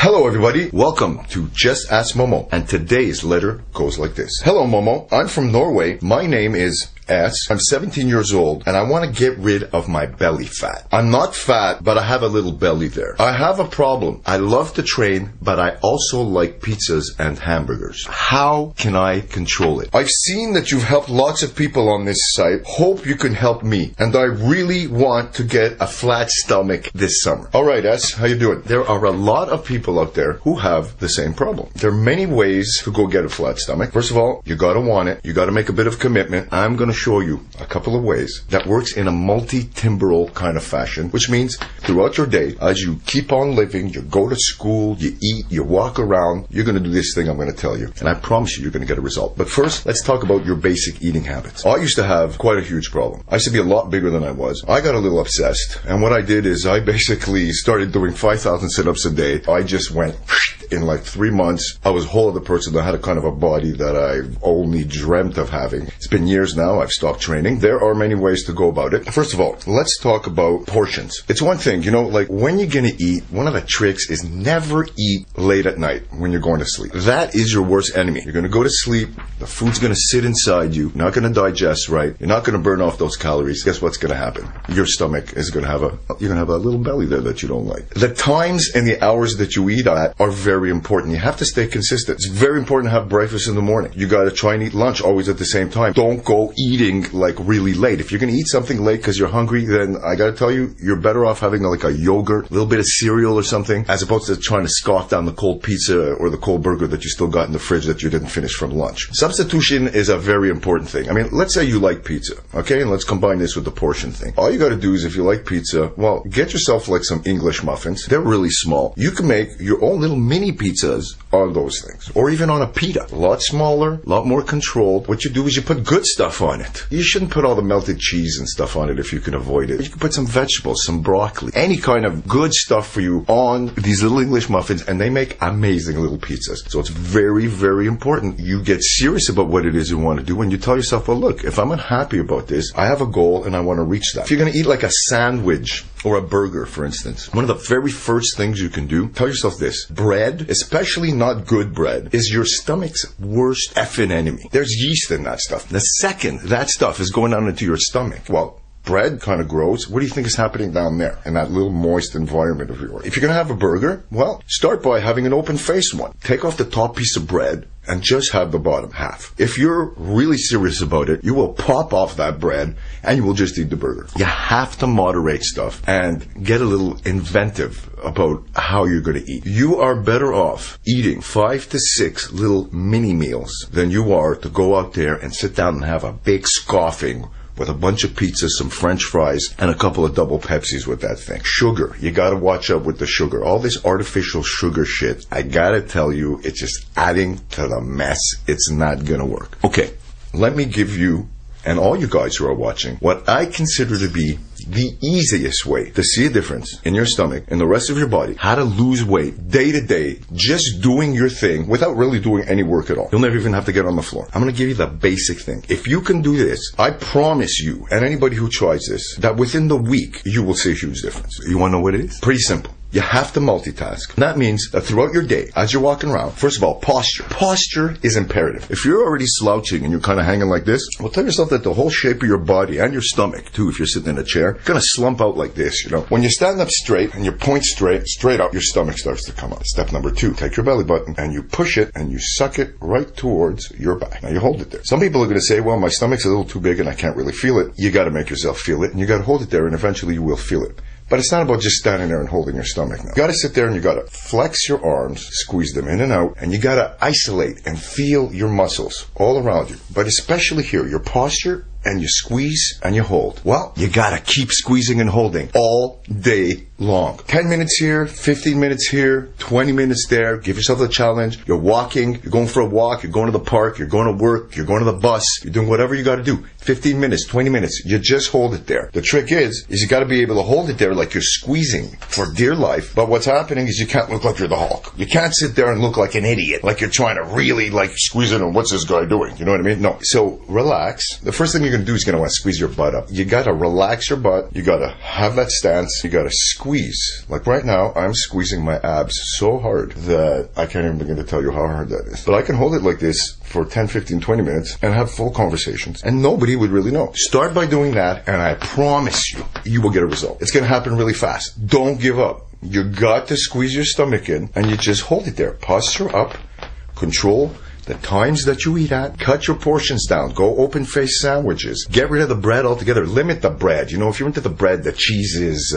Hello everybody, welcome to Just Ask Momo, and today's letter goes like this. Hello Momo, I'm from Norway, my name is S. I'm 17 years old and I want to get rid of my belly fat. I'm not fat, but I have a little belly there. I have a problem. I love to train, but I also like pizzas and hamburgers. How can I control it? I've seen that you've helped lots of people on this site. Hope you can help me. And I really want to get a flat stomach this summer. Alright S, how you doing? There are a lot of people out there who have the same problem. There are many ways to go get a flat stomach. First of all, you gotta want it. You gotta make a bit of commitment. I'm gonna show you a couple of ways that works in a multi-timbrel kind of fashion, which means throughout your day, as you keep on living, you go to school, you eat, you walk around, you're going to do this thing I'm going to tell you. And I promise you, you're going to get a result. But first, let's talk about your basic eating habits. I used to have quite a huge problem. I used to be a lot bigger than I was. I got a little obsessed. And what I did is I basically started doing 5,000 sit-ups a day. I just went in like 3 months. I was a whole other person. I had a kind of a body that I've only dreamt of having. It's been years now. I've stopped training. There are many ways to go about it. First of all, let's talk about portions. It's one thing, like when you're going to eat, one of the tricks is never eat late at night when you're going to sleep. That is your worst enemy. You're going to go to sleep. The food's going to sit inside you. You're not going to digest right. You're not going to burn off those calories. Guess what's going to happen? Your stomach is going to have you're going to have a little belly there that you don't like. The times and the hours that you eat at are very important. You have to stay consistent. It's very important to have breakfast in the morning. You got to try and eat lunch always at the same time. Don't go eating like really late. If you're going to eat something late because you're hungry, then I got to tell you, you're better off having like a yogurt, a little bit of cereal or something, as opposed to trying to scoff down the cold pizza or the cold burger that you still got in the fridge that you didn't finish from lunch. Substitution is a very important thing. I mean, let's say you like pizza, okay? And let's combine this with the portion thing. All you got to do is, if you like pizza, well, get yourself like some English muffins. They're really small. You can make your own little mini pizzas on those things, or even on a pita. A lot smaller, a lot more controlled. What you do is you put good stuff on it. You shouldn't put all the melted cheese and stuff on it if you can avoid it. You can put some vegetables, some broccoli, any kind of good stuff for you on these little English muffins, and they make amazing little pizzas. So it's very, very important you get serious about what it is you want to do, and you tell yourself, well, look, if I'm unhappy about this, I have a goal and I want to reach that. If you're going to eat like a sandwich or a burger, for instance, one of the very first things you can do, tell yourself this: bread, especially not good bread, is your stomach's worst effing enemy. There's yeast in that stuff. The second that stuff is going down into your stomach, well, bread kind of grows. What do you think is happening down there in that little moist environment of yours? If you're going to have a burger, well, start by having an open-faced one. Take off the top piece of bread and just have the bottom half. If you're really serious about it, you will pop off that bread and you will just eat the burger. You have to moderate stuff and get a little inventive about how you're going to eat. You are better off eating 5 to 6 little mini meals than you are to go out there and sit down and have a big scoffing with a bunch of pizzas, some French fries, and a couple of double Pepsis with that thing. Sugar. You gotta watch out with the sugar. All this artificial sugar shit, I gotta tell you, it's just adding to the mess. It's not gonna work. Okay, let me give you, and all you guys who are watching, what I consider to be the easiest way to see a difference in your stomach and the rest of your body, how to lose weight day to day, just doing your thing without really doing any work at all. You'll never even have to get on the floor. I'm going to give you the basic thing. If you can do this, I promise you, and anybody who tries this, that within the week, you will see a huge difference. You want to know what it is? Pretty simple. You have to multitask. That means that throughout your day, as you're walking around, first of all, posture. Posture is imperative. If you're already slouching and you're kind of hanging like this, well, tell yourself that the whole shape of your body and your stomach, too, if you're sitting in a chair, going to slump out like this, When you stand up straight and you point straight up, your stomach starts to come up. Step number 2, take your belly button and you push it and you suck it right towards your back. Now you hold it there. Some people are going to say, well, my stomach's a little too big and I can't really feel it. You got to make yourself feel it and you got to hold it there and eventually you will feel it. But it's not about just standing there and holding your stomach now. You gotta sit there and you gotta flex your arms, squeeze them in and out, and you gotta isolate and feel your muscles all around you. But especially here, your posture, and you squeeze and you hold. Well, you gotta keep squeezing and holding all day long. 10 minutes here, 15 minutes here, 20 minutes there. Give yourself a challenge. You're walking, you're going for a walk, you're going to the park, you're going to work, you're going to the bus, you're doing whatever you gotta do. 15 minutes, 20 minutes, you just hold it there. The trick is you gotta be able to hold it there like you're squeezing for dear life. But what's happening is you can't look like you're the Hulk. You can't sit there and look like an idiot, like you're trying to really squeeze it and what's this guy doing? You know what I mean? No. So relax. The first thing you're going to do is you're going to want to squeeze your butt up. You got to relax your butt. You got to have that stance. You got to squeeze. Like right now, I'm squeezing my abs so hard that I can't even begin to tell you how hard that is. But I can hold it like this for 10, 15, 20 minutes and have full conversations, and nobody would really know. Start by doing that, and I promise you, you will get a result. It's going to happen really fast. Don't give up. You got to squeeze your stomach in, and you just hold it there. Posture up. Control the times that you eat at. Cut your portions down. Go open-faced sandwiches. Get rid of the bread altogether. Limit the bread. You know, if you're into the bread, the cheeses,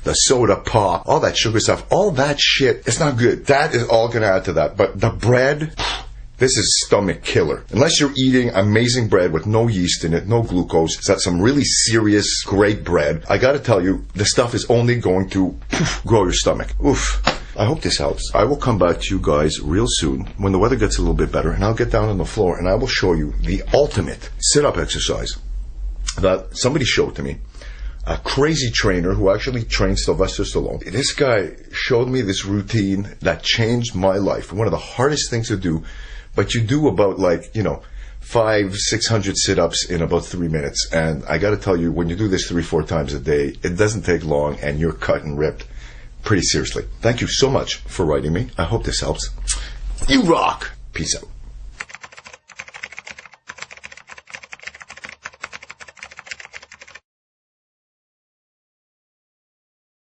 the soda pop, all that sugar stuff, all that shit, it's not good. That is all going to add to that. But the bread, this is stomach killer. Unless you're eating amazing bread with no yeast in it, no glucose, it's got some really serious, great bread. I got to tell you, the stuff is only going to grow your stomach. Oof. I hope this helps. I will come back to you guys real soon when the weather gets a little bit better, and I'll get down on the floor and I will show you the ultimate sit-up exercise that somebody showed to me. A crazy trainer who actually trained Sylvester Stallone. This guy showed me this routine that changed my life. One of the hardest things to do, but you do about 500-600 sit-ups in about 3 minutes. And I got to tell you, when you do this 3-4 times a day, it doesn't take long and you're cut and ripped. Pretty seriously. Thank you so much for writing me. I hope this helps. You rock. Peace out.